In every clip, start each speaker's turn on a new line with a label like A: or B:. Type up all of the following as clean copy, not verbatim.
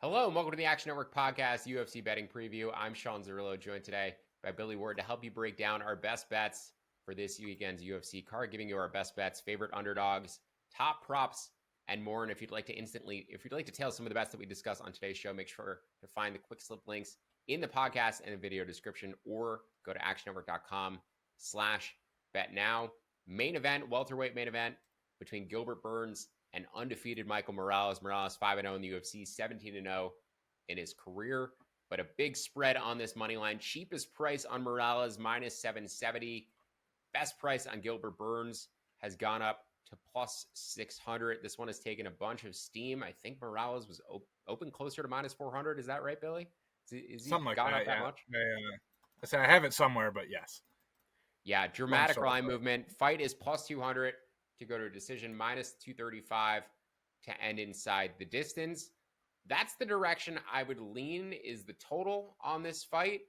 A: Hello and welcome to the Action Network Podcast UFC Betting Preview. I'm Sean Zerillo, joined today by Billy Ward to help you break down our best bets for this weekend's UFC card, giving you our best bets, favorite underdogs, top props, and more. And if you'd like to tail some of the bets that we discuss on today's show, make sure to find the quick slip links in the podcast and the video description, or go to actionnetwork.com/bet now. Main event, welterweight main event between Gilbert Burns and undefeated Michael Morales. Morales 5-0 in the UFC, 17-0 in his career, but a big spread on this money line. Cheapest price on Morales, minus 770. Best price on Gilbert Burns has gone up to plus 600. This one has taken a bunch of steam. I think Morales was open closer to minus 400. Is that right, Billy? Is he
B: Something like
A: gone
B: that,
A: up that
B: yeah.
A: much?
B: I say I have it somewhere, but yes.
A: Yeah, dramatic line movement. Fight is plus 200 to go to a decision, minus 235 to end inside the distance. That's the direction I would lean, is the total on this fight.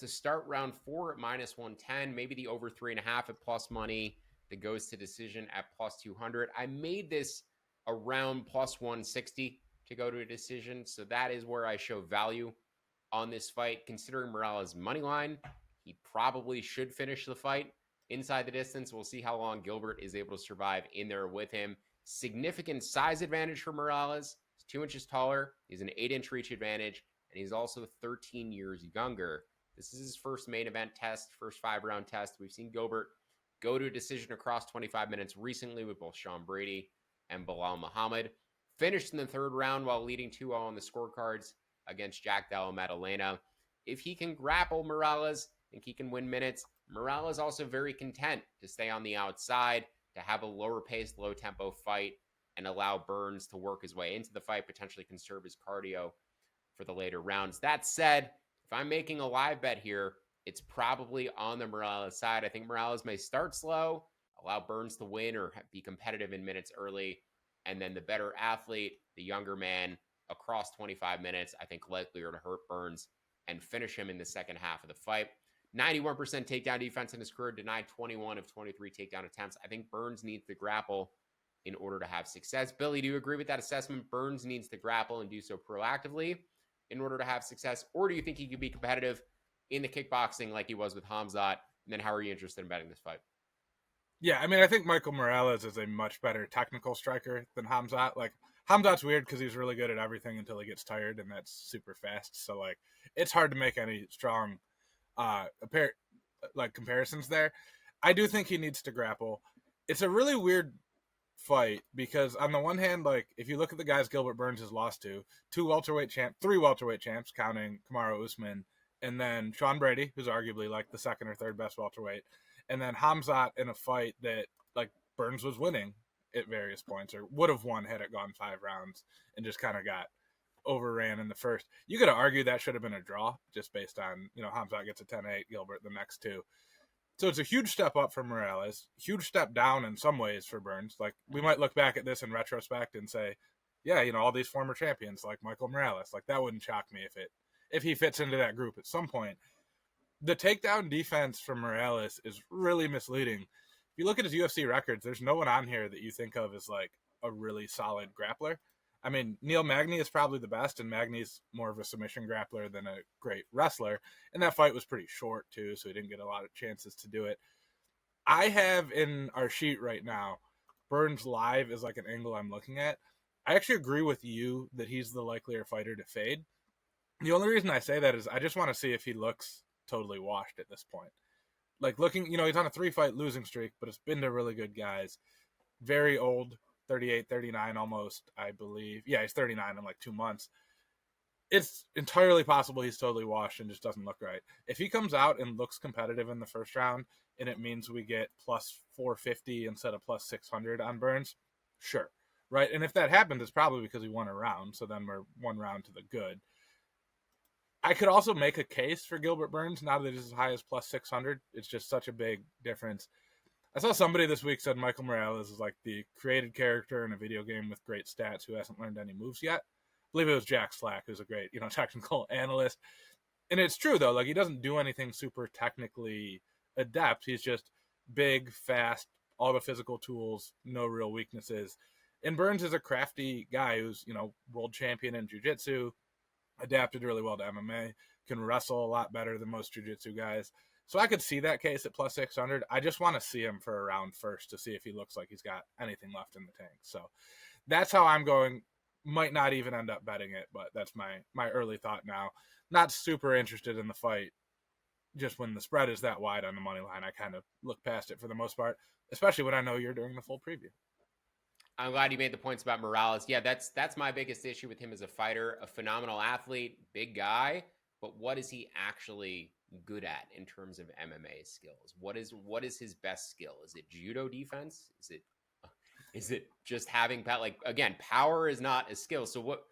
A: To start round 4 at minus 110, maybe the over 3.5 at plus money that goes to decision at plus 200. I made this around plus 160 to go to a decision, so that is where I show value on this fight. Considering Morales' money line, he probably should finish the fight inside the distance. We'll see how long Gilbert is able to survive in there with him. Significant size advantage for Morales. He's 2 inches taller. He's an 8-inch reach advantage, and he's also 13 years younger. This is his first main event test, first 5-round test. We've seen Gilbert go to a decision across 25 minutes recently with both Sean Brady and Bilal Muhammad. Finished in the 3rd round while leading 2-0 on the scorecards against Jack Della Maddalena. If he can grapple Morales and he can win minutes, Morales also very content to stay on the outside, to have a lower paced, low tempo fight and allow Burns to work his way into the fight, potentially conserve his cardio for the later rounds. That said, if I'm making a live bet here, it's probably on the Morales side. I think Morales may start slow, allow Burns to win or be competitive in minutes early, and then the better athlete, the younger man, across 25 minutes, I think likelier to hurt Burns and finish him in the second half of the fight. 91% takedown defense in his career, denied 21 of 23 takedown attempts. I think Burns needs to grapple in order to have success. Billy, do you agree with that assessment? Burns needs to grapple and do so proactively in order to have success? Or do you think he could be competitive in the kickboxing like he was with Hamzat? And then how are you interested in betting this fight?
B: Yeah, I mean, I think Michael Morales is a much better technical striker than Hamzat. Like, Hamzat's weird because he's really good at everything until he gets tired, and that's super fast. So, like, it's hard to make any strong comparisons there. I do think he needs to grapple. It's a really weird fight because on the one hand, like, if you look at the guys Gilbert Burns has lost to, 3 welterweight champs, counting Kamaru Usman, and then Sean Brady, who's arguably like the 2nd or 3rd best welterweight, and then Hamzat in a fight that, like, Burns was winning at various points, or would have won had it gone 5 rounds, and just kind of got overran in the first. You could argue that should have been a draw just based on, Hamzat gets a 10-8, Gilbert the next 2. So it's a huge step up for Morales, huge step down in some ways for Burns. Like, we might look back at this in retrospect and say, yeah, all these former champions like Michael Morales, like, that wouldn't shock me if he fits into that group at some point. The takedown defense for Morales is really misleading. If you look at his UFC records, there's no one on here that you think of as like a really solid grappler. I mean, Neil Magny is probably the best, and Magny's more of a submission grappler than a great wrestler. And that fight was pretty short, too, so he didn't get a lot of chances to do it. I have in our sheet right now, Burns live is like an angle I'm looking at. I actually agree with you that he's the likelier fighter to fade. The only reason I say that is I just want to see if he looks totally washed at this point. Like, looking, he's on a 3-fight losing streak, but it's been to really good guys. Very old. 38, 39 almost, I believe. Yeah, he's 39 in like 2 months. It's entirely possible he's totally washed and just doesn't look right. If he comes out and looks competitive in the first round, and it means we get plus 450 instead of plus 600 on Burns, sure. Right? And if that happens, it's probably because he won a round, so then we're 1 round to the good. I could also make a case for Gilbert Burns now that he's as high as plus 600. It's just such a big difference. I saw somebody this week said Michael Morales is like the created character in a video game with great stats who hasn't learned any moves yet. I believe it was Jack Slack, who's a great, technical analyst. And it's true, though. Like, he doesn't do anything super technically adept. He's just big, fast, all the physical tools, no real weaknesses. And Burns is a crafty guy who's, world champion in jiu-jitsu, adapted really well to MMA, can wrestle a lot better than most jiu-jitsu guys. So I could see that case at plus 600. I just want to see him for a round first to see if he looks like he's got anything left in the tank. So that's how I'm going. Might not even end up betting it, but that's my early thought now. Not super interested in the fight. Just when the spread is that wide on the money line, I kind of look past it for the most part, especially when I know you're doing the full preview.
A: I'm glad you made the points about Morales. Yeah, that's my biggest issue with him as a fighter. A phenomenal athlete, big guy, but what is he actually good at in terms of MMA skills? What is his best skill? Is it judo defense? Is it just having like, again, power is not a skill. So what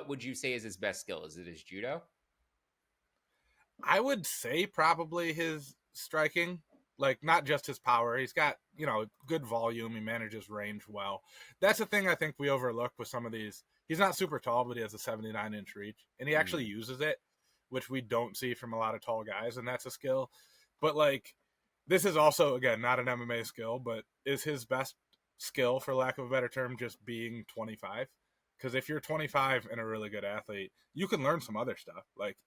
A: would you say is his best skill? Is it his judo?
B: I would say probably his striking, like not just his power. He's got, good volume. He manages range well. That's the thing I think we overlook with some of these. He's not super tall, but he has a 79-inch reach, and he actually uses it, which we don't see from a lot of tall guys, and that's a skill. But like, this is also, again, not an MMA skill, but is his best skill, for lack of a better term, just being 25? Because if you're 25 and a really good athlete, you can learn some other stuff. Like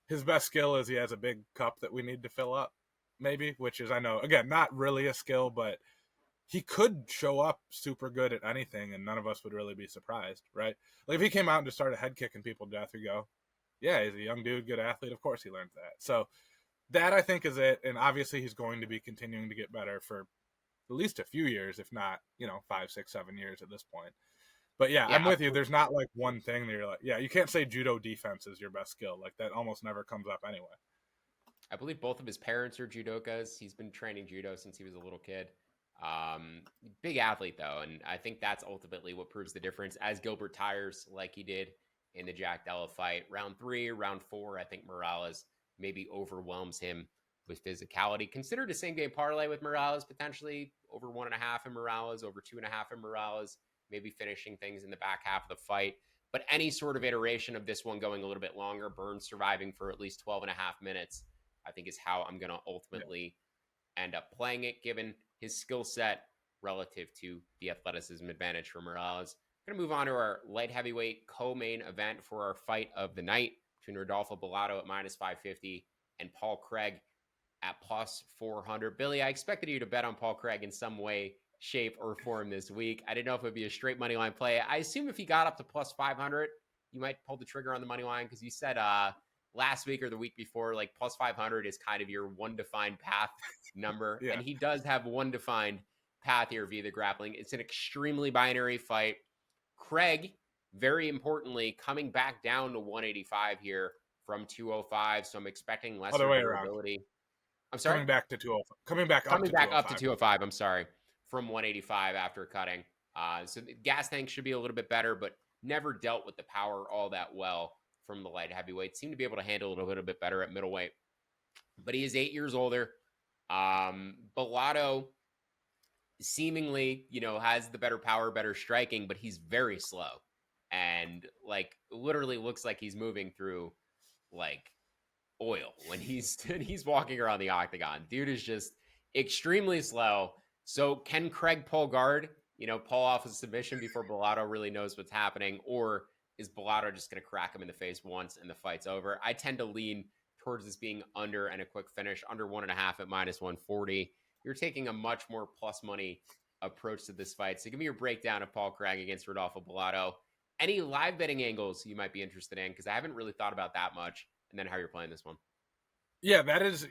B: his best skill is he has a big cup that we need to fill up, maybe, which is, I know, again, not really a skill, but he could show up super good at anything and none of us would really be surprised, right? Like if he came out and just started head kicking people to death, we go, yeah, he's a young dude, good athlete. Of course he learned that. So that I think is it. And obviously he's going to be continuing to get better for at least a few years, if not, 5, 6, 7 years at this point. But yeah, I'm with you. There's not like one thing that you're like, yeah, you can't say judo defense is your best skill. Like that almost never comes up anyway.
A: I believe both of his parents are judokas. He's been training judo since he was a little kid. Big athlete though, and I think that's ultimately what proves the difference. As Gilbert tires like he did in the Jack Della fight, round 3, round 4, I think Morales maybe overwhelms him with physicality. Consider the same game parlay with Morales, potentially over 1.5 in Morales, over 2.5 in Morales, maybe finishing things in the back half of the fight. But any sort of iteration of this one going a little bit longer, Burns surviving for at least 12.5 minutes, I think is how I'm going to ultimately end up playing it, given his skill set relative to the athleticism advantage for Morales. I'm going to move on to our light heavyweight co-main event for our fight of the night between Rodolfo Bellato at minus 550 and Paul Craig at plus 400. Billy, I expected you to bet on Paul Craig in some way, shape, or form this week. I didn't know if it would be a straight money line play. I assume if he got up to plus 500, you might pull the trigger on the money line, because you said last week or the week before, like plus 500 is kind of your one defined path number. Yeah. And he does have one defined path here via the grappling. It's an extremely binary fight. Craig, very importantly, coming back down to 185 here from 205. So I'm expecting lesser durability. I'm sorry?
B: Coming back up to 205.
A: I'm sorry. From 185 after cutting. So the gas tank should be a little bit better, but never dealt with the power all that well from the light heavyweight. Seemed to be able to handle it a little bit better at middleweight. But he is 8 years older. Bellato seemingly, has the better power, better striking, but he's very slow. And like literally looks like he's moving through like oil when he's walking around the octagon. Dude is just extremely slow. So can Craig pull guard, pull off a submission before Bellato really knows what's happening? Or is Bellato just going to crack him in the face once and the fight's over? I tend to lean towards this being under and a quick finish, under 1.5 at minus 140. You're taking a much more plus money approach to this fight. So give me your breakdown of Paul Craig against Rodolfo Bellato. Any live betting angles you might be interested in? Because I haven't really thought about that much. And then how you're playing this one.
B: Yeah,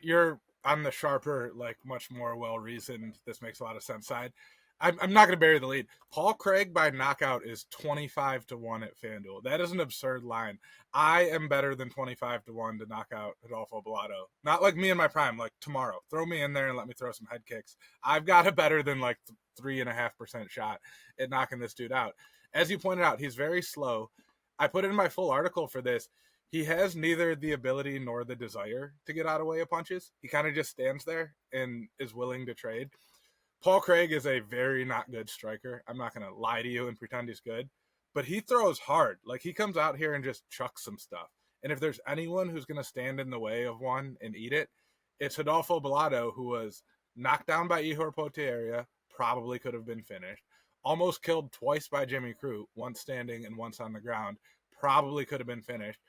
B: you're on the sharper, like much more well-reasoned, this makes a lot of sense side. I'm not going to bury the lead. Paul Craig by knockout is 25-1 at FanDuel. That is an absurd line. I am better than 25-1 to knock out Rodolfo Bellato. Not like me in my prime, like tomorrow. Throw me in there and let me throw some head kicks. I've got a better than like 3.5% shot at knocking this dude out. As you pointed out, he's very slow. I put in my full article for this. He has neither the ability nor the desire to get out of way of punches. He kind of just stands there and is willing to trade. Paul Craig is a very not good striker. I'm not going to lie to you and pretend he's good, but he throws hard. Like he comes out here and just chucks some stuff. And if there's anyone who's going to stand in the way of one and eat it, it's Rodolfo Bellato, who was knocked down by Ihor Potieria, probably could have been finished, almost killed twice by Jimmy Crute, once standing and once on the ground, probably could have been finished.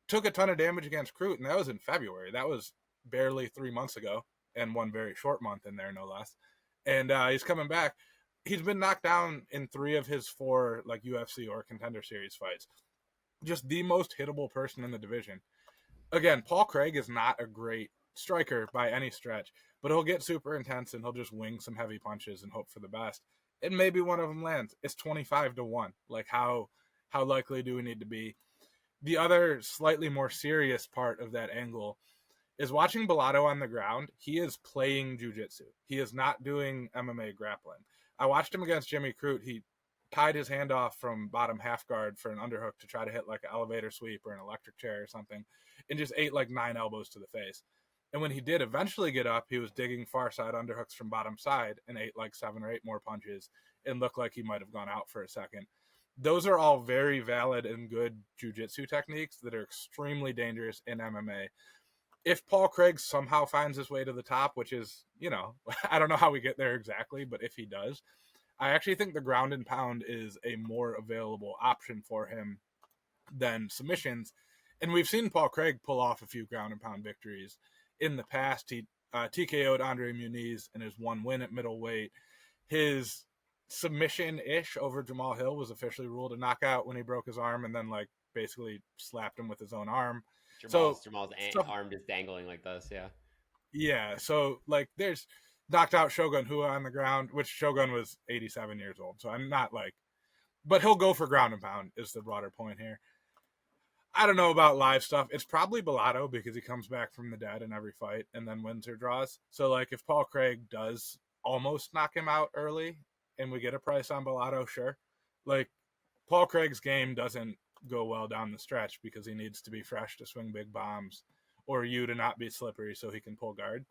B: Took a ton of damage against Crute, and that was in February. That was barely 3 months ago, and one very short month in there, no less. And he's coming back. He's been knocked down in 3 of his 4 like UFC or Contender Series fights. Just the most hittable person in the division. Again, Paul Craig is not a great striker by any stretch, but he'll get super intense and he'll just wing some heavy punches and hope for the best. And maybe one of them lands. It's 25-1. Like how likely do we need to be? The other slightly more serious part of that angle is watching Bellato on the ground. He is playing jiu-jitsu. He is not doing MMA grappling. I watched him against Jimmy Crute. He tied his hand off from bottom half guard for an underhook to try to hit like an elevator sweep or an electric chair or something, and just ate like 9 elbows to the face. And when he did eventually get up, he was digging far side underhooks from bottom side and ate like 7 or 8 more punches and looked like he might have gone out for a second. Those are all very valid and good jiu-jitsu techniques that are extremely dangerous in MMA. If Paul Craig somehow finds his way to the top, which is, I don't know how we get there exactly, but if he does, I actually think the ground and pound is a more available option for him than submissions. And we've seen Paul Craig pull off a few ground and pound victories in the past. He TKO'd Andre Muniz in his 1 win at middleweight. His submission-ish over Jamal Hill was officially ruled a knockout when he broke his arm and then like basically slapped him with his own arm.
A: Jamal's arm just dangling like this, yeah.
B: Yeah, so like there's knocked out Shogun Hua on the ground, which Shogun was 87 years old. So I'm not like, but he'll go for ground and pound is the broader point here. I don't know about live stuff. It's probably Bellato because he comes back from the dead in every fight and then wins or draws. So like if Paul Craig does almost knock him out early and we get a price on Bellato, sure. Like Paul Craig's game doesn't go well down the stretch because he needs to be fresh to swing big bombs or you to not be slippery so he can pull guard.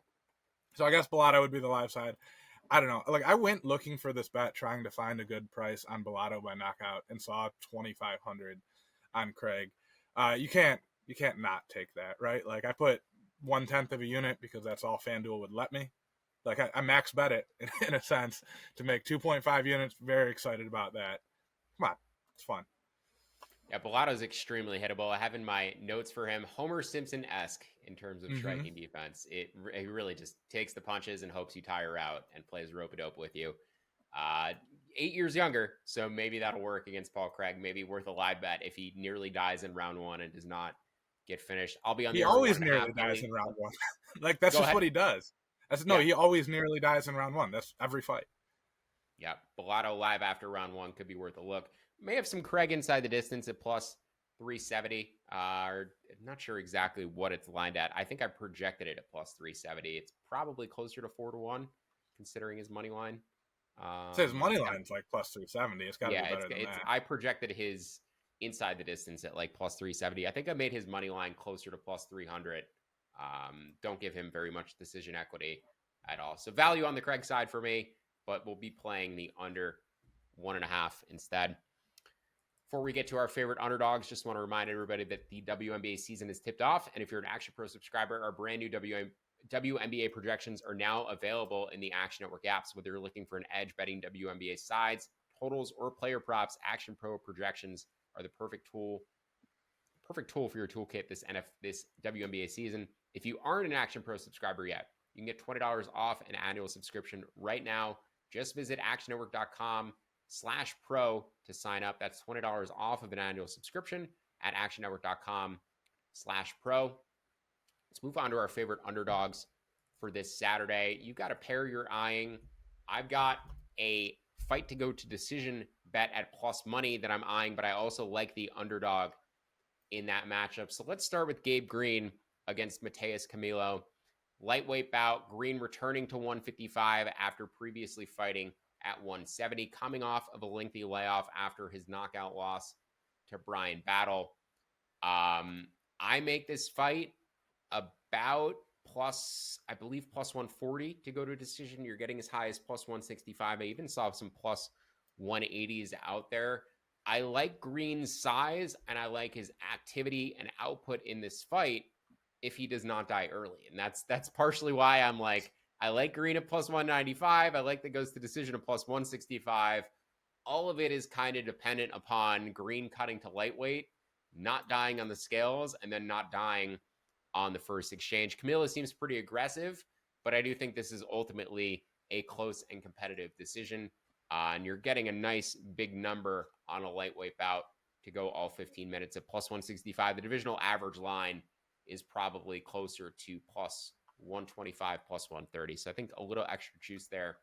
B: So I guess Bellato would be the live side. I don't know. Like I went looking for this bet trying to find a good price on Bellato by knockout and saw 2,500 on Craig. You can't not take that, right? Like I put 1/10 of a unit because that's all FanDuel would let me. Like I max bet it in a sense to make 2.5 units. Very excited about that. Come on, it's fun.
A: Yeah, Bellato's extremely hittable. I have in my notes for him Homer Simpson-esque in terms of striking defense. It really just takes the punches and hopes you tire out and plays rope-a-dope with you. 8 years younger, so maybe that'll work against Paul Craig. Maybe worth a live bet if he nearly dies in round 1 and does not get finished. I'll be on the
B: He always nearly dies in round 1. Like that's just what he does. He always nearly dies in round 1. That's every fight.
A: Yeah, Bellato live after round 1 could be worth a look. May have some Craig inside the distance at plus 370. I'm not sure exactly what it's lined at. I think I projected it at plus 370. It's probably closer to 4-1 considering his money line.
B: It says money line's like plus 370. It's got to be better than that.
A: I projected his inside the distance at like plus 370. I think I made his money line closer to plus 300. Don't give him very much decision equity at all. So value on the Craig side for me, but we'll be playing the under 1.5 instead. Before we get to our favorite underdogs, just want to remind everybody that the WNBA season is tipped off. And if you're an Action Pro subscriber, our brand new WNBA projections are now available in the Action Network apps. Whether you're looking for an edge betting WNBA sides, totals, or player props, Action Pro projections are the perfect tool for your toolkit this WNBA season. If you aren't an Action Pro subscriber yet, you can get $20 off an annual subscription right now. Just visit actionnetwork.com/pro to sign up. That's $20 off of an annual subscription at actionnetwork.com/pro. Let's move on to our favorite underdogs for this Saturday. You've got a pair you're eyeing. I've got a fight to go to decision bet at plus money that I'm eyeing, but I also like the underdog in that matchup. So let's start with Gabe Green against Mateus Camilo. Lightweight bout, Green returning to 155 after previously fighting at 170, coming off of a lengthy layoff after his knockout loss to Brian Battle. I make this fight about plus 140 to go to a decision. You're getting as high as plus 165. I even saw some plus 180s out there. I like Green's size and I like his activity and output in this fight if he does not die early. And that's partially why I'm like, I like Green at plus 195. I like that goes to decision at plus 165. All of it is kind of dependent upon Green cutting to lightweight not dying on the scales and then not dying on the first exchange. Camilo seems pretty aggressive, but I do think this is ultimately a close and competitive decision. And you're getting a nice big number on a lightweight bout to go all 15 minutes at plus 165. The divisional average line is probably closer to plus 125, plus 130. So I think a little extra juice there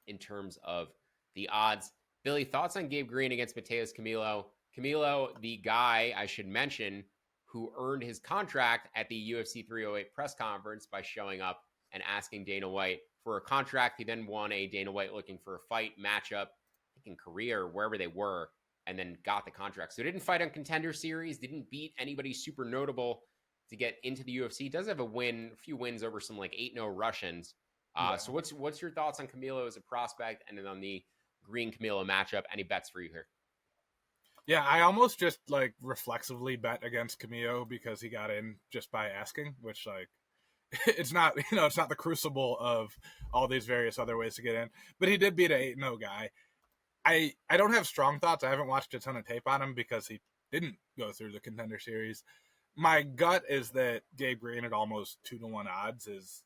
A: in terms of the odds. Billy, thoughts on Gabe Green against Mateus Camilo? Camilo, the guy I should mention who earned his contract at the UFC 308 press conference by showing up and asking Dana White for a contract. He then won a Dana White looking for a fight matchup, I think in Korea or wherever they were, and then got the contract. So didn't fight on Contender Series, didn't beat anybody super notable to get into the UFC. Does have a few wins over some like 8-0 Russians. So what's your thoughts on Camilo as a prospect, and then on the Green Camilo matchup? Any bets for you here?
B: Yeah, I almost just like reflexively bet against Camilo because he got in just by asking, which like it's not, it's not the crucible of all these various other ways to get in, but he did beat an 8-0 guy. I don't have strong thoughts. I haven't watched a ton of tape on him because he didn't go through the Contender Series. My gut is that Gabe Green at almost 2-1 odds is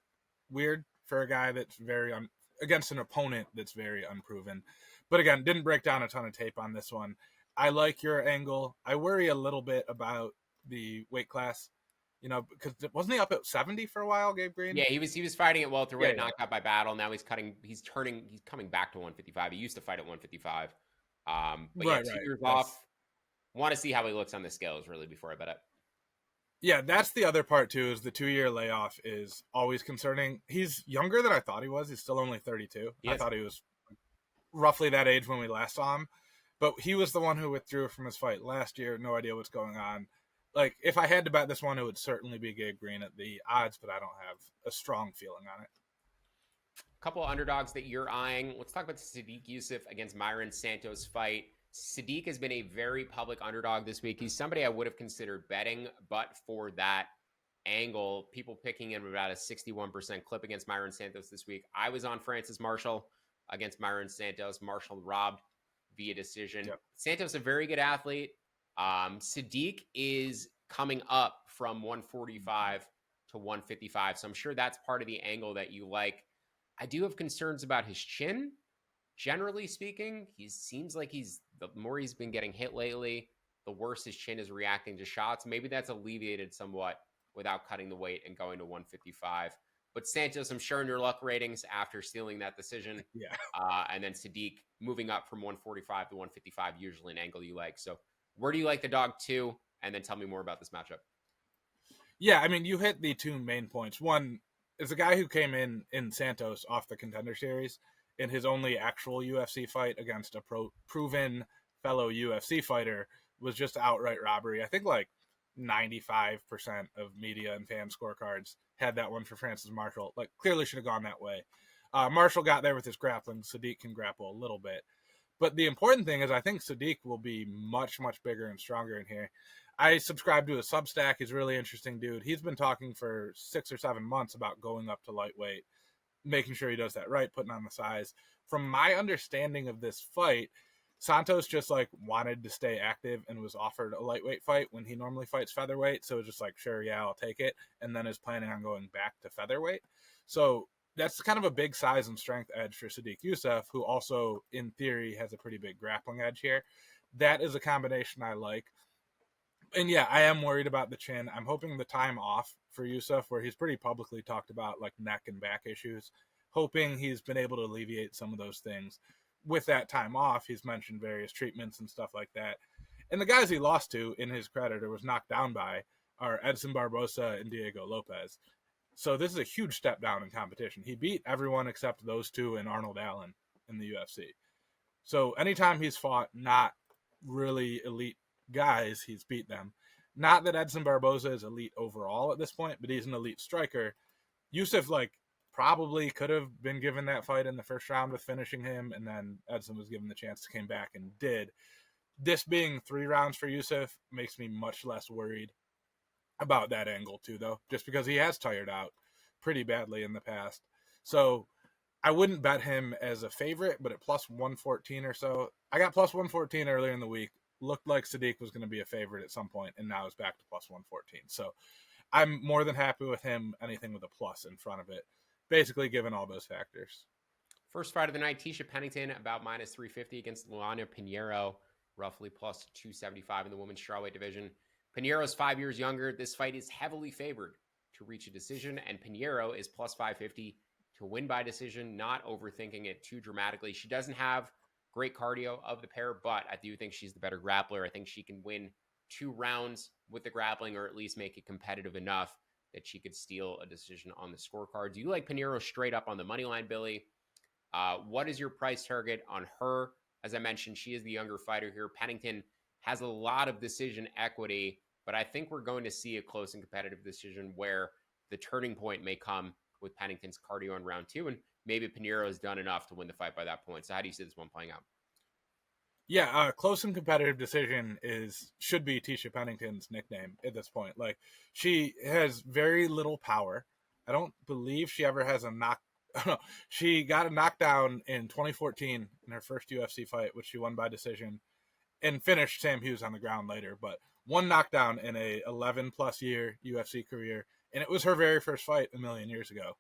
B: weird for a guy that's very against an opponent that's very unproven. But again, didn't break down a ton of tape on this one. I like your angle. I worry a little bit about the weight class, because wasn't he up at 70 for a while, Gabe Green?
A: Yeah, he was fighting at welterweight, knocked out by Battle. Now he's coming back to 155. He used to fight at 155. But 2 years off. Want to see how he looks on the scales really before I bet it.
B: Yeah, that's the other part too, is the 2-year layoff is always concerning. He's younger than I thought he was. He's still only 32. Yes. I thought he was roughly that age when we last saw him. But he was the one who withdrew from his fight last year. No idea what's going on. Like, if I had to bet this one, it would certainly be Gabe Green at the odds, but I don't have a strong feeling on it.
A: A couple of underdogs that you're eyeing. Let's talk about the Sadiq Yusuff against Myron Santos fight. Sadiq has been a very public underdog this week. He's somebody I would have considered betting, but for that angle, people picking him about a 61% clip against Myron Santos this week. I was on Francis Marshall against Myron Santos. Marshall robbed via decision. Yep. Santos, a very good athlete. Sadiq is coming up from 145 to 155. So I'm sure that's part of the angle that you like. I do have concerns about his chin. Generally speaking, he seems like the more he's been getting hit lately, the worse his chin is reacting to shots. Maybe that's alleviated somewhat without cutting the weight and going to 155. But Santos, I'm sure in your luck ratings after stealing that decision.
B: Yeah.
A: And then Sadiq moving up from 145 to 155, usually an angle you like. So where do you like the dog to? And then tell me more about this matchup.
B: Yeah, I mean, you hit the two main points. One is a guy who came in Santos off the Contender Series in his only actual UFC fight against a proven fellow UFC fighter was just outright robbery. I think like 95% of media and fan scorecards had that one for Francis Marshall. Like, clearly should have gone that way. Marshall got there with his grappling. Sadiq can grapple a little bit. But the important thing is I think Sadiq will be much, much bigger and stronger in here. I subscribe to a Substack. He's a really interesting dude. He's been talking for 6 or 7 months about going up to lightweight, making sure he does that right, putting on the size. From my understanding of this fight, Santos just like wanted to stay active and was offered a lightweight fight when he normally fights featherweight. So it was just like, sure, yeah, I'll take it. And then is planning on going back to featherweight. So that's kind of a big size and strength edge for Sadiq Yusuff, who also, in theory, has a pretty big grappling edge here. That is a combination I like. And yeah, I am worried about the chin. I'm hoping the time off for Yusuff, where he's pretty publicly talked about like neck and back issues, hoping he's been able to alleviate some of those things. With that time off, he's mentioned various treatments and stuff like that. And the guys he lost to, in his credit, or was knocked down by, are Edson Barbosa and Diego Lopez. So this is a huge step down in competition. He beat everyone except those two and Arnold Allen in the UFC. So anytime he's fought not really elite guys, he's beat them. Not that Edson Barbosa is elite overall at this point, but he's an elite striker. Yusuff, like, probably could have been given that fight in the first round with finishing him, and then Edson was given the chance to came back and did. This being 3 rounds for Yusuff makes me much less worried about that angle too, though, just because he has tired out pretty badly in the past. So I wouldn't bet him as a favorite, but at plus 114 or so. I got plus 114 earlier in the week. looked like Sadiq was going to be a favorite at some point, and now is back to plus 114. So I'm more than happy with him, anything with a plus in front of it, basically given all those factors.
A: First fight of the night, Tisha Pennington about minus 350 against Luana Pinheiro, roughly plus 275 in the women's strawweight division. Pinheiro's 5 years younger. This fight is heavily favored to reach a decision, and Pinheiro is plus 550 to win by decision, not overthinking it too dramatically. She doesn't have great cardio of the pair, but I do think she's the better grappler. I think she can win 2 rounds with the grappling, or at least make it competitive enough that she could steal a decision on the scorecard. Do you like Pinheiro straight up on the money line, Billy? What is your price target on her? As I mentioned, she is the younger fighter here. Pennington has a lot of decision equity, but I think we're going to see a close and competitive decision where the turning point may come with Pennington's cardio in round 2, and maybe Pinheiro has done enough to win the fight by that point. So how do you see this one playing out?
B: Yeah, close and competitive decision should be Tisha Pennington's nickname at this point. Like, she has very little power. I don't believe she ever has a knock. No, she got a knockdown in 2014 in her first UFC fight, which she won by decision, and finished Sam Hughes on the ground later. But one knockdown in a 11 plus year UFC career, and it was her very first fight a million years ago.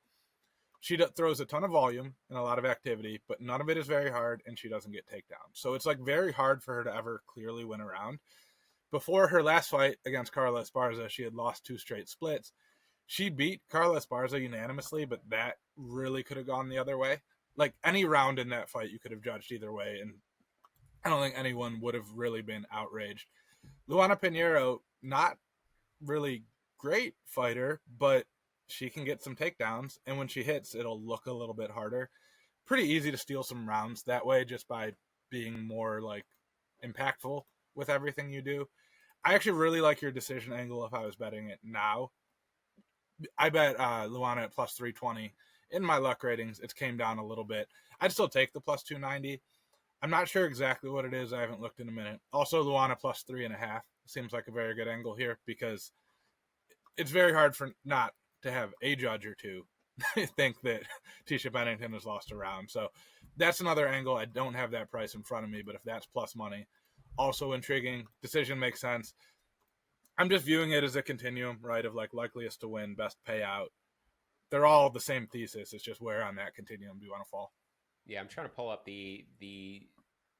B: She throws a ton of volume and a lot of activity, but none of it is very hard, and she doesn't get takedowns. So it's like very hard for her to ever clearly win a round. Before her last fight against Carla Esparza, she had lost 2 straight splits. She beat Carla Esparza unanimously, but that really could have gone the other way. Like, any round in that fight, you could have judged either way, and I don't think anyone would have really been outraged. Luana Pinheiro, not really great fighter, but she can get some takedowns, and when she hits, it'll look a little bit harder. Pretty easy to steal some rounds that way just by being more, like, impactful with everything you do. I actually really like your decision angle if I was betting it now. I bet Luana at plus 320. In my luck ratings, it's came down a little bit. I'd still take the plus 290. I'm not sure exactly what it is. I haven't looked in a minute. Also, Luana plus 3.5 seems like a very good angle here, because it's very hard for not to have a judge or two think that Tisha Pennington has lost a round. So that's another angle. I don't have that price in front of me, but if that's plus money, also intriguing. Decision makes sense. I'm just viewing it as a continuum, right, of like likeliest to win, best payout. They're all the same thesis. It's just where on that continuum do you want to fall?
A: Yeah, I'm trying to pull up the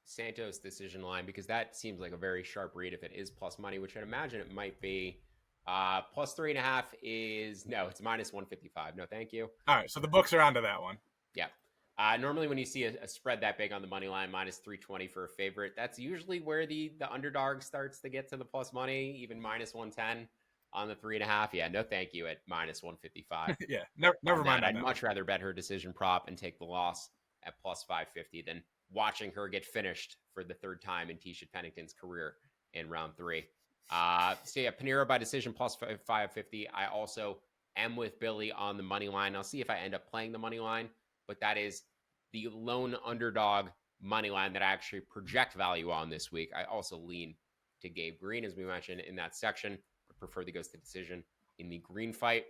A: Santos decision line, because that seems like a very sharp read if it is plus money, which I'd imagine it might be. Plus 3.5 is no, it's minus 155. No, thank you.
B: All right, so the books are onto that one.
A: Yeah. Normally, when you see a spread that big on the money line, minus 320 for a favorite, that's usually where the underdog starts to get to the plus money, even minus 110 on the 3.5. Yeah, no thank you at minus 155.
B: Yeah, never mind.
A: I'd much rather bet her decision prop and take the loss at plus 550 than watching her get finished for the 3rd time in Tisha Pennington's career in round 3. So yeah, Pinheiro by decision plus 550. I also am with Billy on the money line. I'll see if I end up playing the money line, but that is the lone underdog money line that I actually project value on this week. I also lean to Gabe Green, as we mentioned in that section, but prefer the goes to decision in the Green fight.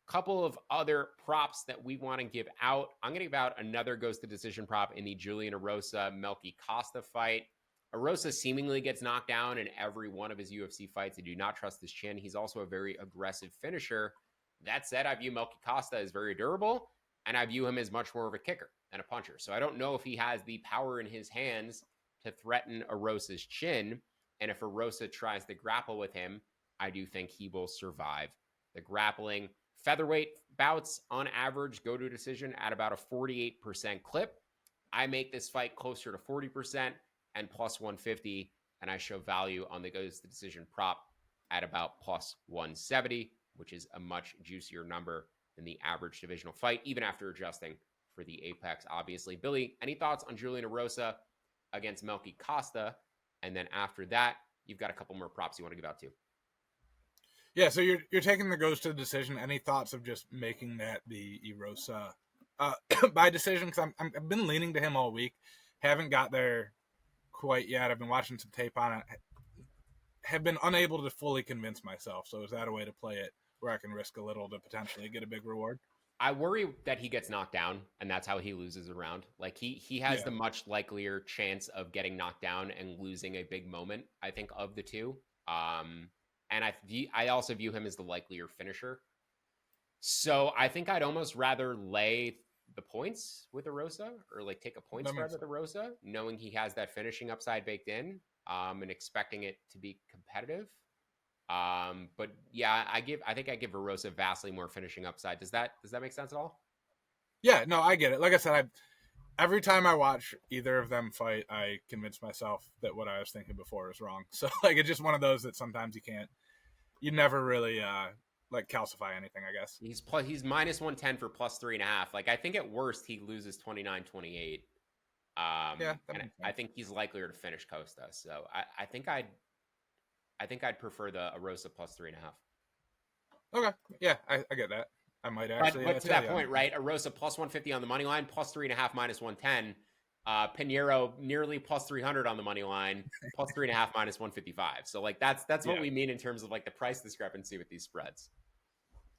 A: Couple of other props that we want to give out. I'm going to give out another goes to decision prop in the Julian Erosa Melky Costa fight. Erosa seemingly gets knocked down in every one of his UFC fights. I do not trust his chin. He's also a very aggressive finisher. That said, I view Melky Costa as very durable, and I view him as much more of a kicker than a puncher. So I don't know if he has the power in his hands to threaten Erosa's chin. And if Erosa tries to grapple with him, I do think he will survive the grappling. Featherweight bouts on average go to a decision at about a 48% clip. I make this fight closer to 40% and plus 150, and I show value on the goes to decision prop at about plus 170, which is a much juicier number than the average divisional fight, even after adjusting for the Apex, obviously. Billy, any thoughts on Julian Erosa against Melky Costa? And then after that, you've got a couple more props you want to give out too.
B: Yeah, so you're taking the goes to the decision. Any thoughts of just making that the Erosa by decision? Because I've been leaning to him all week. Haven't got there quite yet. I've been watching some tape on it. Have been unable to fully convince myself. So is that a way to play it where I can risk a little to potentially get a big reward?
A: I worry that he gets knocked down and that's how he loses a round. Like he has
B: Yeah.
A: the much likelier chance of getting knocked down and losing a big moment, I think, of the two. And I also view him as the likelier finisher. So I think I'd almost rather lay the points with Arosa or like take a point
B: That
A: spread
B: makes
A: with
B: sense.
A: Arosa, knowing he has that finishing upside baked in, and expecting it to be competitive. But yeah, I think I give Arosa vastly more finishing upside. Does that make sense at all?
B: Yeah, no, I get it. Like I said, every time I watch either of them fight, I convince myself that what I was thinking before is wrong. So like it's just one of those that sometimes you never really like calcify anything, I guess.
A: He's minus 110 for plus 3.5. Like I think at worst he loses 29-28.
B: Yeah, that
A: And
B: makes
A: I
B: sense.
A: think he's likelier to finish Costa. So I think I'd prefer the Arosa plus 3.5.
B: Okay, yeah, I get that. I might
A: But
B: actually
A: but to
B: tell
A: that
B: you on
A: point,
B: that one.
A: right? Arosa plus 150 on the money line, plus 3.5 minus 110. Pinheiro nearly plus 300 on the money line, plus 3.5 minus 155. So like that's what
B: Yeah,
A: we mean in terms of like the price discrepancy with these spreads.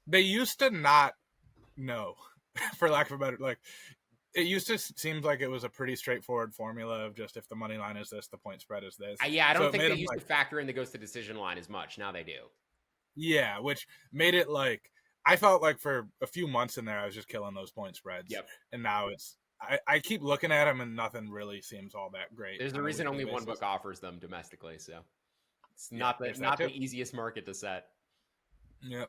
B: they used to not know, for lack of a better like. It used to seem like it was a pretty straightforward formula of just if the money line is this, the point spread is this.
A: Yeah, I
B: So
A: don't
B: it
A: think
B: made
A: they
B: them
A: used to
B: like,
A: factor in the goes to decision line as much. Now they do.
B: yeah, which made it like I felt like for a few months in there I was just killing those point spreads,
A: Yep.
B: and now I keep looking at them and nothing really seems all that great
A: There's a
B: on a
A: reason
B: weekly
A: only one book
B: basis.
A: offers them domestically, so it's
B: Yeah,
A: not the
B: there's that
A: not the
B: too.
A: easiest market to set.
B: Yeah,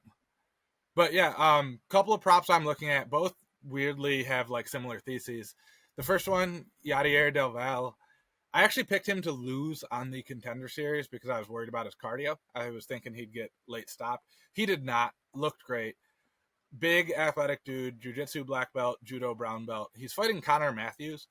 B: but yeah, couple of props I'm looking at both weirdly have like similar theses. The first one, Yadier Del Val. I actually picked him to lose on the contender series because I was worried about his cardio. I was thinking he'd get late stop. He did not. Looked great. Big athletic dude, jiu-jitsu black belt, judo brown belt. He's fighting Connor Matthews.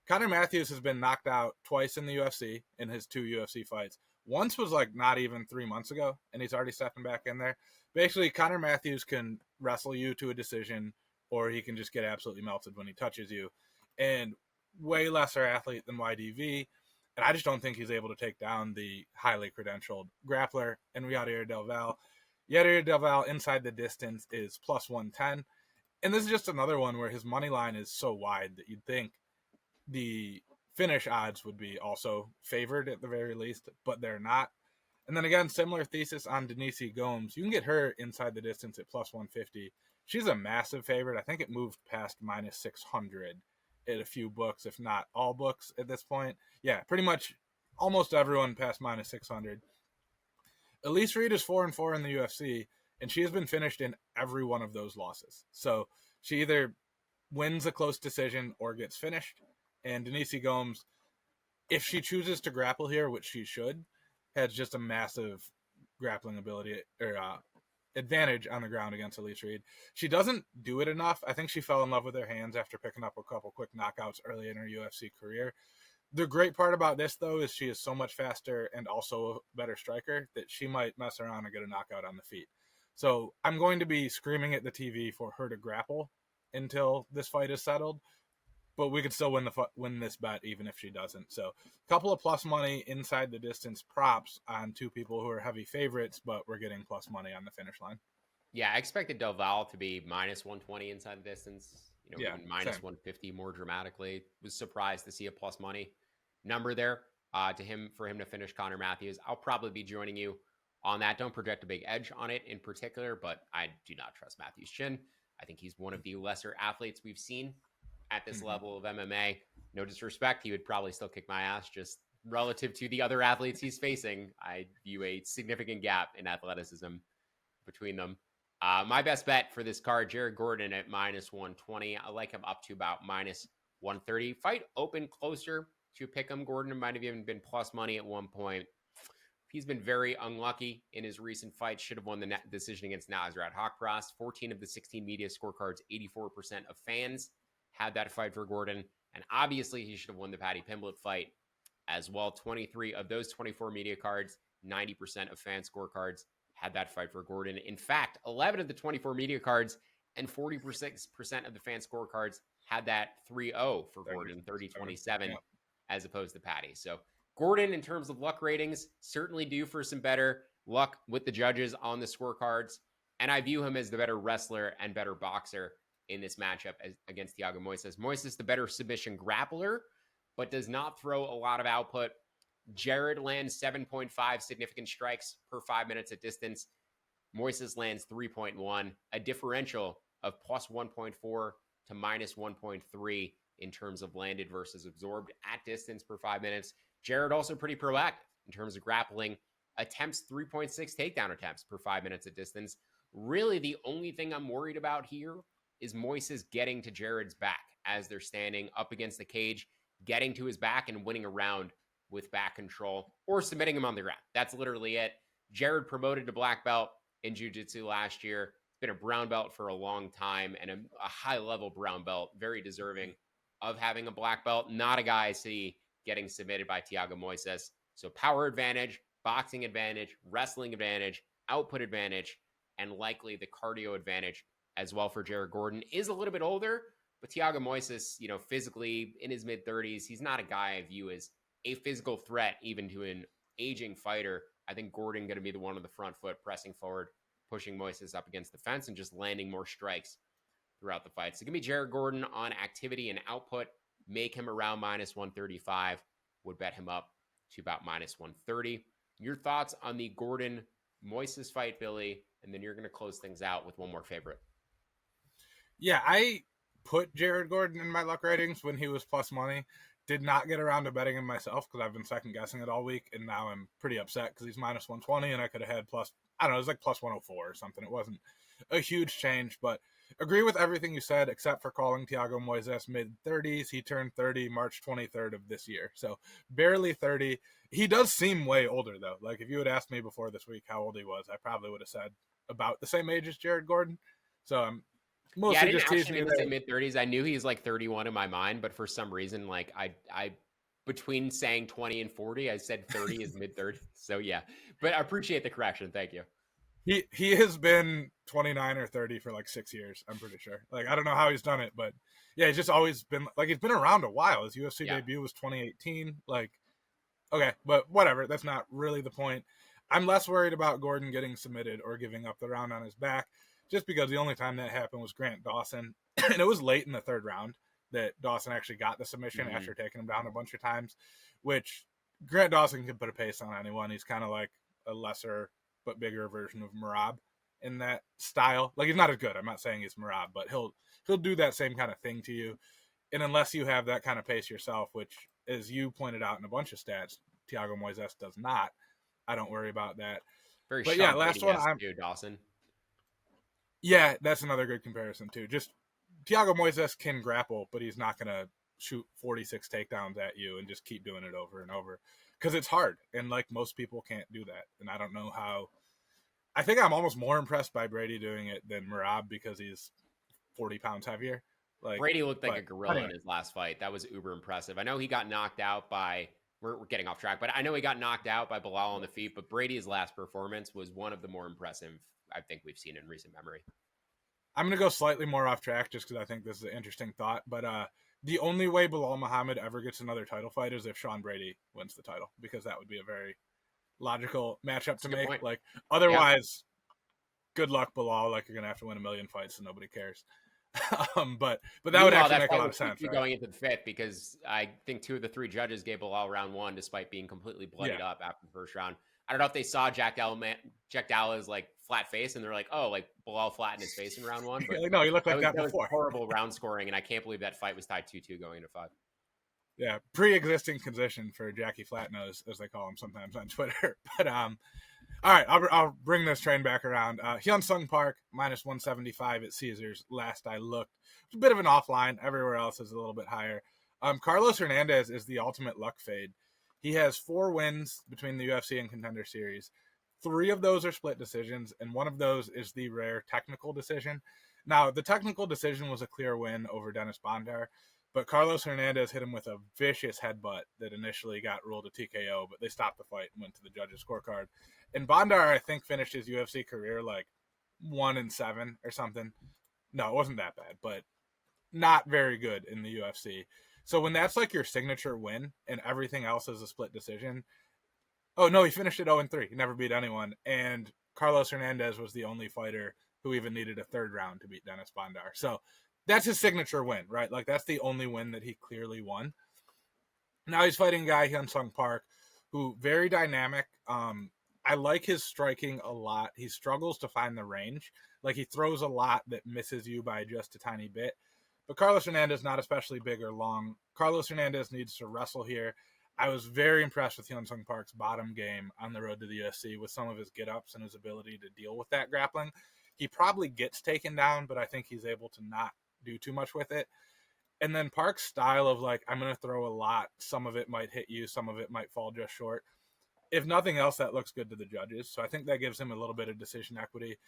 B: Connor Matthews has been knocked out twice in the UFC in his 2 UFC fights. Once was like not even 3 months ago, and he's already stepping back in there. Basically, Connor Matthews can wrestle you to a decision, or he can just get absolutely melted when he touches you. And way lesser athlete than YDV. And I just don't think he's able to take down the highly credentialed grappler and Yadier Del Val. Yadier Del Val inside the distance is plus 110. And this is just another one where his money line is so wide that you'd think the finish odds would be also favored at the very least, but they're not. And then again, similar thesis on Denise Gomes. You can get her inside the distance at plus 150. She's a massive favorite. I think it moved past minus 600 at a few books, if not all books at this point. Yeah, pretty much almost everyone past minus 600. Elise Reed is 4-4 in the UFC, and she has been finished in every one of those losses. So she either wins a close decision or gets finished. And Denise Gomes, if she chooses to grapple here, which she should, has just a massive grappling ability or advantage on the ground against Elise Reed. She doesn't do it enough. I think she fell in love with her hands after picking up a couple quick knockouts early in her UFC career. The great part about this, though, is she is so much faster and also a better striker that she might mess around and get a knockout on the feet. So I'm going to be screaming at the TV for her to grapple until this fight is settled. But we could still win this bet even if she doesn't. So a couple of plus money inside the distance props on two people who are heavy favorites, but we're getting plus money on the finish line.
A: Yeah, I expected Del Val to be minus 120 inside the distance,
B: Yeah,
A: even minus
B: same.
A: 150 more dramatically. Was surprised to see a plus money number there for him to finish Connor Matthews. I'll probably be joining you on that. Don't project a big edge on it in particular, but I do not trust Matthews' chin. I think he's one of the lesser athletes we've seen at this level of MMA. No disrespect, he would probably still kick my ass just relative to the other athletes he's facing. I view a significant gap in athleticism between them. My best bet for this card, Jared Gordon at minus 120. I like him up to about minus 130. Fight open closer to pick him. Gordon might have even been plus money at one point. He's been very unlucky in his recent fights. Should have won the decision against Nasrat Haqparast. 14 of the 16 media scorecards, 84% of fans had that fight for Gordon. And obviously, he should have won the Paddy Pimblett fight as well. 23 of those 24 media cards, 90% of fan scorecards had that fight for Gordon. In fact, 11 of the 24 media cards and 46% of the fan scorecards had that 3-0 for Gordon, 30-27, as opposed to Paddy. So Gordon, in terms of luck ratings, certainly due for some better luck with the judges on the scorecards. And I view him as the better wrestler and better boxer in this matchup against Thiago Moises. Moises, the better submission grappler, but does not throw a lot of output. Jared lands 7.5 significant strikes per 5 minutes at distance. Moises lands 3.1, a differential of plus 1.4 to minus 1.3 in terms of landed versus absorbed at distance per 5 minutes. Jared also pretty proactive in terms of grappling. Attempts 3.6 takedown attempts per 5 minutes at distance. Really, the only thing I'm worried about here is Moises getting to Jared's back as they're standing up against the cage, getting to his back and winning a round with back control or submitting him on the ground. That's literally it. Jared promoted to black belt in jiu-jitsu last year. He's been a brown belt for a long time and a high-level brown belt, very deserving of having a black belt. Not a guy I see getting submitted by Thiago Moises. So power advantage, boxing advantage, wrestling advantage, output advantage, and likely the cardio advantage as well for Jared Gordon. Is a little bit older, but Thiago Moises, physically in his mid-30s, he's not a guy I view as a physical threat even to an aging fighter. I think Gordon going to be the one on the front foot, pressing forward, pushing Moises up against the fence, and just landing more strikes throughout the fight. So give me Jared Gordon on activity and output. Make him around minus 135. Would bet him up to about minus 130. Your thoughts on the Gordon Moises fight, Billy, and then you're going to close things out with one more favorite.
B: Yeah, I put Jared Gordon in my luck ratings when he was plus money. Did not get around to betting him myself because I've been second guessing it all week, and now I'm pretty upset because he's minus 120, and I could have had plus, I don't know, it was like plus 104 or something. It wasn't a huge change, but agree with everything you said except for calling Thiago Moises mid-30s. He turned 30 March 23rd of this year, so barely 30. He does seem way older, though. Like, if you had asked me before this week how old he was, I probably would have said about the same age as Jared Gordon. So I'm mostly
A: I didn't
B: just teasing you
A: say mid-30s. I knew he's like 31 in my mind, but for some reason, like I between saying 20 and 40, I said 30 is mid-30s. So yeah, but I appreciate the correction. Thank you.
B: He has been 29 or 30 for like 6 years, I'm pretty sure. Like, I don't know how he's done it, but yeah, he's just always been, like, he's been around a while. His UFC debut was 2018. Like, okay, but whatever. That's not really the point. I'm less worried about Gordon getting submitted or giving up the round on his back, just because the only time that happened was Grant Dawson. And it was late in the third round that Dawson actually got the submission after taking him down a bunch of times, which Grant Dawson can put a pace on anyone. He's kind of like a lesser but bigger version of Merab in that style. Like, he's not as good. I'm not saying he's Merab, but he'll do that same kind of thing to you. And unless you have that kind of pace yourself, which, as you pointed out in a bunch of stats, Thiago Moises does not, I don't worry about that.
A: Very
B: but yeah, last one.
A: Dawson.
B: Yeah, that's another good comparison too. Just Thiago Moises can grapple, but he's not going to shoot 46 takedowns at you and just keep doing it over and over because it's hard. And like, most people can't do that. And I don't know how. I think I'm almost more impressed by Brady doing it than Merab because he's 40 pounds heavier. Like,
A: Brady looked like a gorilla in his last fight. That was uber impressive. I know he got knocked out by. We're getting off track, but I know he got knocked out by Bilal on the feet. But Brady's last performance was one of the more impressive I think we've seen in recent memory.
B: I'm going to go slightly more off track just because I think this is an interesting thought. But the only way Bilal Muhammad ever gets another title fight is if Sean Brady wins the title, because that would be a very logical matchup to make. Like, otherwise, good luck, Bilal. Like, you're going to have to win a million fights and nobody cares. But that would actually make a lot of sense. Right?
A: Going into the fifth, because I think 2 of the 3 judges gave Bilal round 1 despite being completely bloodied up after the first round. I don't know if they saw Jack Dalla's like flat face and they're like, oh, like Bilal flattened his face in round 1. But
B: no, he looked like that before.
A: Was horrible round scoring, and I can't believe that fight was tied 2-2 going into 5.
B: Yeah, pre-existing condition for Jackie Flatnose, as they call him sometimes on Twitter. But all right, I'll bring this train back around. Hyun Sung Park minus 175 at Caesars. Last I looked, it's a bit of an offline. Everywhere else is a little bit higher. Carlos Hernandez is the ultimate luck fade. He has 4 wins between the UFC and Contender Series. 3 of those are split decisions, and 1 of those is the rare technical decision. Now, the technical decision was a clear win over Dennis Bondar, but Carlos Hernandez hit him with a vicious headbutt that initially got ruled a TKO, but they stopped the fight and went to the judges' scorecard. And Bondar, I think, finished his UFC career like 1-7 or something. No, it wasn't that bad, but not very good in the UFC. So when that's like your signature win and everything else is a split decision. Oh, no, he finished at 0-3. He never beat anyone. And Carlos Hernandez was the only fighter who even needed a third round to beat Dennis Bondar. So that's his signature win, right? Like that's the only win that he clearly won. Now he's fighting a guy, Hyun-Sung Park, who very dynamic. I like his striking a lot. He struggles to find the range. Like he throws a lot that misses you by just a tiny bit. But Carlos Hernandez not especially big or long. Carlos Hernandez needs to wrestle here. I was very impressed with Hyun-Sung Park's bottom game on the road to the UFC with some of his get-ups and his ability to deal with that grappling. He probably gets taken down, but I think he's able to not do too much with it. And then Park's style of like, I'm going to throw a lot. Some of it might hit you. Some of it might fall just short. If nothing else, that looks good to the judges. So I think that gives him a little bit of decision equity.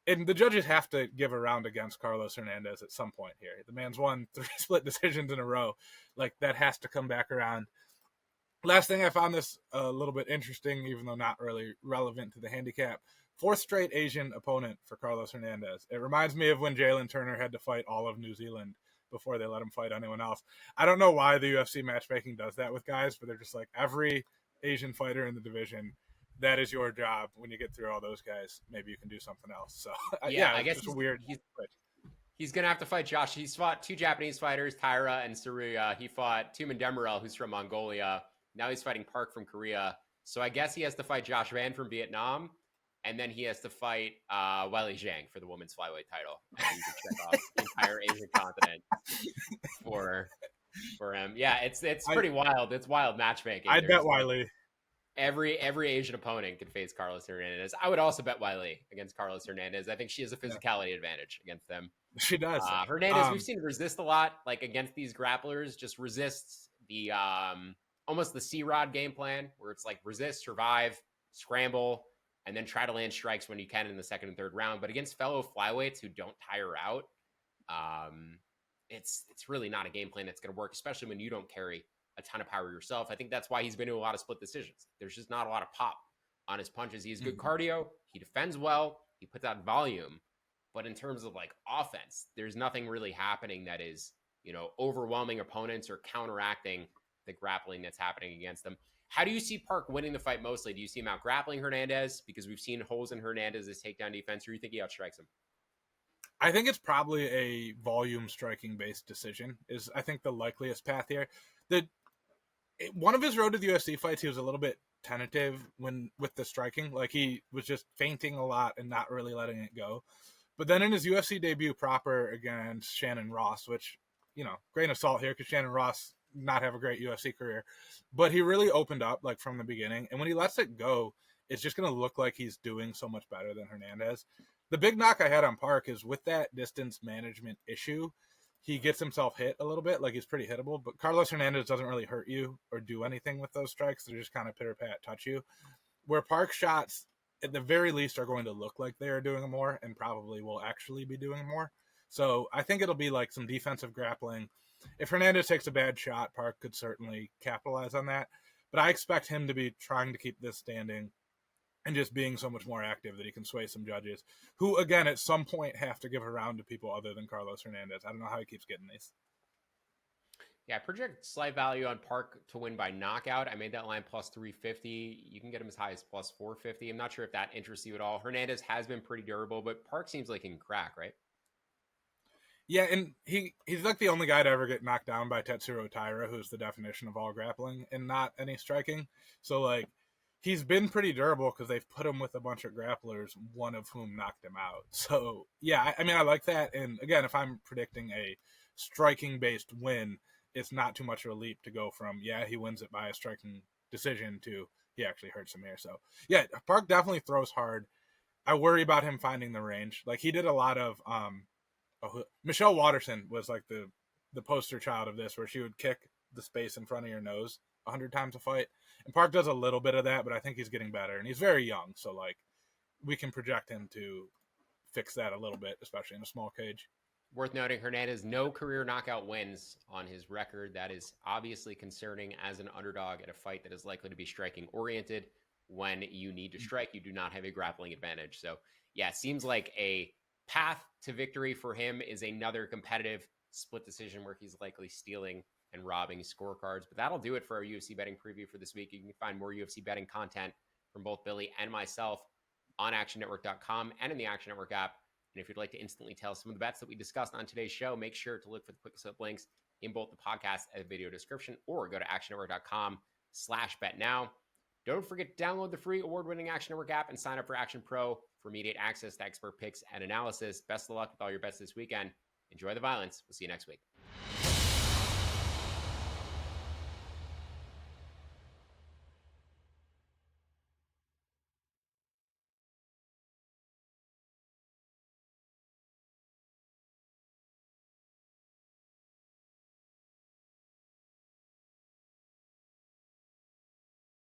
B: And the judges have to give a round against Carlos Hernandez at some point here. The man's won 3 split decisions in a row. Like that has to come back around. Last thing, I found this a little bit interesting, even though not really relevant to the handicap. 4th straight Asian opponent for Carlos Hernandez. It reminds me of when Jalen Turner had to fight all of New Zealand before they let him fight anyone else. I don't know why the UFC matchmaking does that with guys, but they're just like, every Asian fighter in the division, that is your job. When you get through all those guys, maybe you can do something else. So yeah,
A: I guess
B: it's weird.
A: He's going to have to fight Josh. He's fought 2 Japanese fighters, Taira and Zerillo. He fought Tumen Demirel, who's from Mongolia. Now he's fighting Park from Korea. So I guess he has to fight Josh Van from Vietnam. And then he has to fight Weili Zhang for the women's flyweight title. And you can check off the entire Asian continent for him. Yeah, it's pretty wild. It's wild matchmaking.
B: I'd bet Weili.
A: Every Asian opponent could face Carlos Hernandez. I would also bet Weili against Carlos Hernandez. I think she has a physicality advantage against them.
B: She does.
A: Hernandez, we've seen her resist a lot, like against these grapplers, just resists the almost the C-Rod game plan, where it's like resist, survive, scramble, and then try to land strikes when you can in the 2nd and 3rd round. But against fellow flyweights who don't tire out, it's really not a game plan that's going to work, especially when you don't carry a ton of power yourself. I think that's why he's been doing a lot of split decisions. There's just not a lot of pop on his punches. He has good cardio. He defends well. He puts out volume. But in terms of like offense, there's nothing really happening that is, overwhelming opponents or counteracting the grappling that's happening against them. How do you see Park winning the fight mostly? Do you see him out grappling Hernandez because we've seen holes in Hernandez's takedown defense, or do you think he outstrikes him?
B: I think it's probably a volume striking based decision is I think the likeliest path here. One of his road to the UFC fights, he was a little bit tentative with the striking. Like he was just feinting a lot and not really letting it go. But then in his UFC debut proper against Shannon Ross, which, grain of salt here because Shannon Ross not have a great UFC career, but he really opened up like from the beginning. And when he lets it go, it's just going to look like he's doing so much better than Hernandez. The big knock I had on Park is with that distance management issue, he gets himself hit a little bit, like he's pretty hittable, but Carlos Hernandez doesn't really hurt you or do anything with those strikes. They're just kind of pitter-pat touch you. Where Park shots, at the very least, are going to look like they are doing more and probably will actually be doing more. So I think it'll be like some defensive grappling. If Hernandez takes a bad shot, Park could certainly capitalize on that. But I expect him to be trying to keep this standing and just being so much more active that he can sway some judges who, again, at some point have to give a round to people other than Carlos Hernandez. I don't know how he keeps getting these.
A: Yeah, I project slight value on Park to win by knockout. I made that line plus 350. You can get him as high as plus 450. I'm not sure if that interests you at all. Hernandez has been pretty durable, but Park seems like he can crack, right?
B: Yeah, and he's like the only guy to ever get knocked down by Tetsuro Taira, who's the definition of all grappling and not any striking. So, like, he's been pretty durable because they've put him with a bunch of grapplers, one of whom knocked him out. So, yeah, I mean, I like that. And, again, if I'm predicting a striking-based win, it's not too much of a leap to go from, yeah, he wins it by a striking decision to he actually hurts him here. So, yeah, Park definitely throws hard. I worry about him finding the range. Like, he did a lot of Michelle Watterson was like the poster child of this, where she would kick the space in front of your nose 100 times a fight. And Park does a little bit of that, but I think he's getting better. And he's very young, so like we can project him to fix that a little bit, especially in a small cage.
A: Worth noting, Hernandez, no career knockout wins on his record. That is obviously concerning as an underdog at a fight that is likely to be striking oriented. When you need to strike, you do not have a grappling advantage. So yeah, it seems like a path to victory for him is another competitive split decision where he's likely stealing and robbing scorecards. But that'll do it for our UFC betting preview for this week. You can find more UFC betting content from both Billy and myself on actionnetwork.com and in the Action Network app. And if you'd like to instantly tell some of the bets that we discussed on today's show, make sure to look for the quick slip links in both the podcast and video description, or go to actionnetwork.com/bet now. Don't forget to download the free award-winning Action Network app and sign up for Action Pro for immediate access to expert picks and analysis. Best of luck with all your bets this weekend. Enjoy the violence. We'll see you next week.